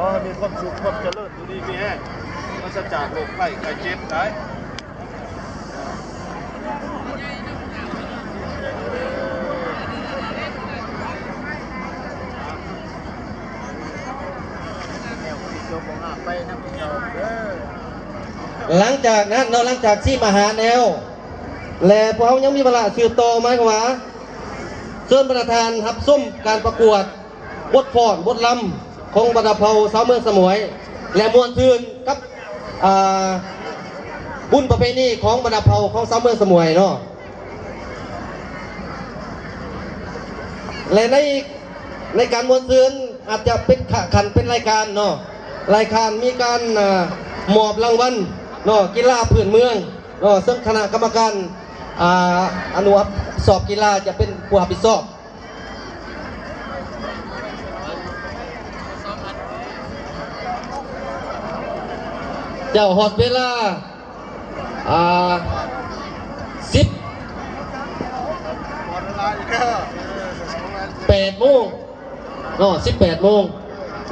อให้มีความสุขความเจริญอยู่ดีมีแห้งมันจะจากโรคไข้ไข้เจ็บได้หลังจากนั้นเราหลังจากที่มาหาแนวและพวกเขายังมีเวลาสืบต่อไหมครับว่าเชิญประธานรับส้มการประกวดบทฟ้อนบทลำของบรรดาเผ่าสาวเมืองสมุยและมวลชื่นกับบุญประเพณีของบรรดาเผ่าของสาวเมืองสมุยเนาะและในการมวลชื่นอาจจะเป็นขันเป็นรายการเนาะรายการมีการมอบรางวัลเนาะกีฬาพื้นเมืองเนาะซึ่งคณะกรรมการอนุสอบกีฬาจะเป็นผู้รับผิดชอบเจ้าฮอดเวลา18 โมงเนาะ18 โมง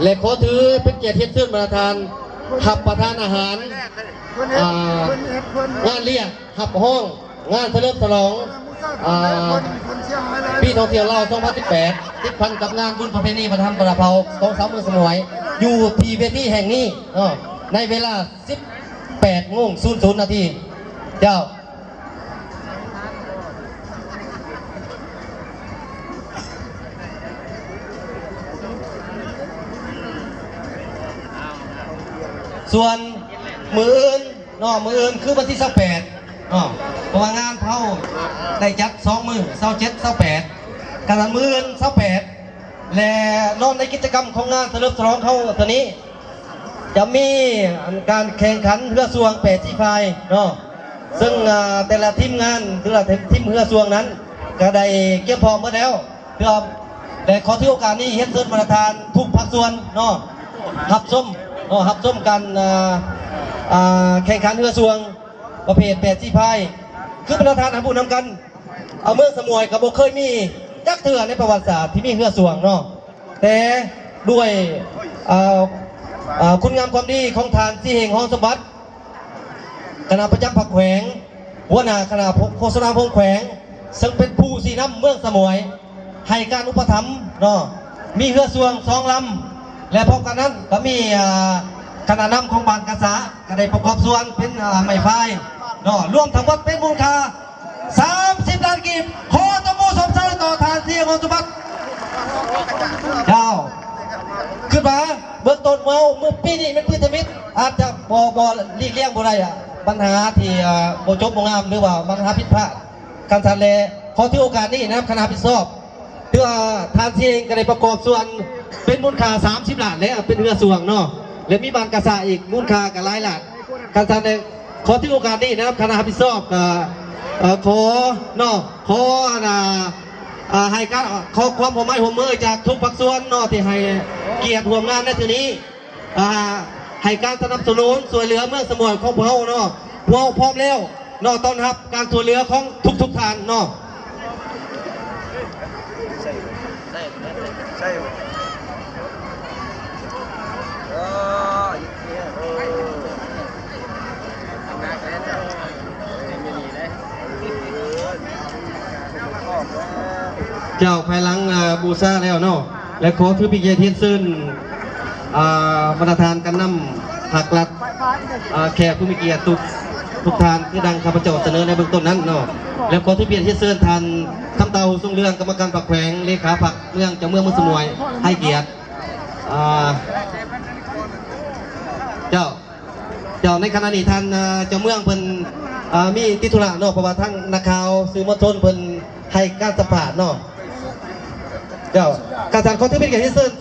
และขอถือเป็นเกียรติเชิญประธานขับประธานอาหารงานเลี้ยงขับห้องงานเฉลิมฉลองปีท่องเที่ยวลาว2018ติดพันกับงานบุญประเพณีประธานประเพาของสาวเมืองสมุยอยู่ที่เวทีแห่งนี้ในเวลา 18 โมง 00 นาทีเจ้าส่วนมืออื่นมืออื่นคือวันที่28เพราะว่างานเผาได้จัด2 มื้อ27 28การมืออื่น28และนอนในกิจกรรมของงานเฉลิมฉลองเขาตอนนี้จะมีการแข่งขันเรือสวง8ที่พายซึ่งแต่ละทีมงานแต่ละทีมเรือสวงนั้นก็ได้เก็บพร้อมมาแล้วเพื่อแต่ขอถือโอกาสนี้เฮ็ดเชิญประธานทุกภาคส่วนรับชมกันแข่งขันเรือสวงประเภท8ที่พายคือประธานผู้นำกันเมืองสมุยกับบ่เคยมีจักเถื่อในประวัติศาสตร์ที่มีเรือสวงแต่ด้วยคุณงามความดีของทานที่เฮงห้องสมบัติคณะประจำผักแขวงหัวหน้าคณะโฆษณาพงแขวงซึ่งเป็นผู้สีน้ำเมืองสมุยให้การอุปถัมภ์มีเรือสวง2 ลำและพร้อมกันนั้นก็มีคณะนำของบางกษาก็ได้ประกอบส่วนเป็นไม้ไฟรวมทั้งหมดเป็นมูลค่า30 ล้านกีบขอตบมือสมใจต่อทานที่เฮงห้องสมบัติเจ้าขึ้นมาเบื้องต้นเมื่อปีนี้เป็นพิธีมิตรอาจจะบ่หลีกเลี่ยงบ่ได้ปัญหาที่บ่จบบ่งามหรือว่าปัญหาผิดพลาดการทานเลขอที่โอกาสนี้นะครับคณะผิดชอบเพื่อทานที่เองก็ได้ประกอบส่วนเป็นมูลค่า30 ล้านแล้วเป็นเรือสวงและมีบานกษาอีกมูลค่ากับหลายล้านการทานเลขอที่โอกาสนี้นะครับคณะผิดชอบขอให้การขอความห่วงใยห่วงมือจากทุกภาคส่วนที่ให้เกียรติร่วมงานในที่นี้ให้การสนับสนุนส่วยเหลือเมืองสมุยของพวกเราพวกพร้อมแล้วต้อนรับการส่วยเหลือของทุกท่านเจ้าภายหลังบูชาแล้วและขอถือพิเศษเทียนซึ่งประธานกันนำหักลัดแขกผู้มีเกียรติทุกทานคือดังข้าพเจ้าเสนอในเบื้องต้นนั้นและขอถือเปลี่ยนเทียนซึ่งทันคำเตาทรงเรื่องกรรมการผักแขวงเลขาผักเมืองจังเมืองมุสมวยให้เกียรติเจ้าในขณะนี้ท่านเจ้าเมืองเพิ่นมีติทุระเพราะว่าทั้งนักข่าวสื่อมวลชนเพิ่นให้การสัมภาษณ์เจ้าการทานขอถือเป็นเกียรติที่สุด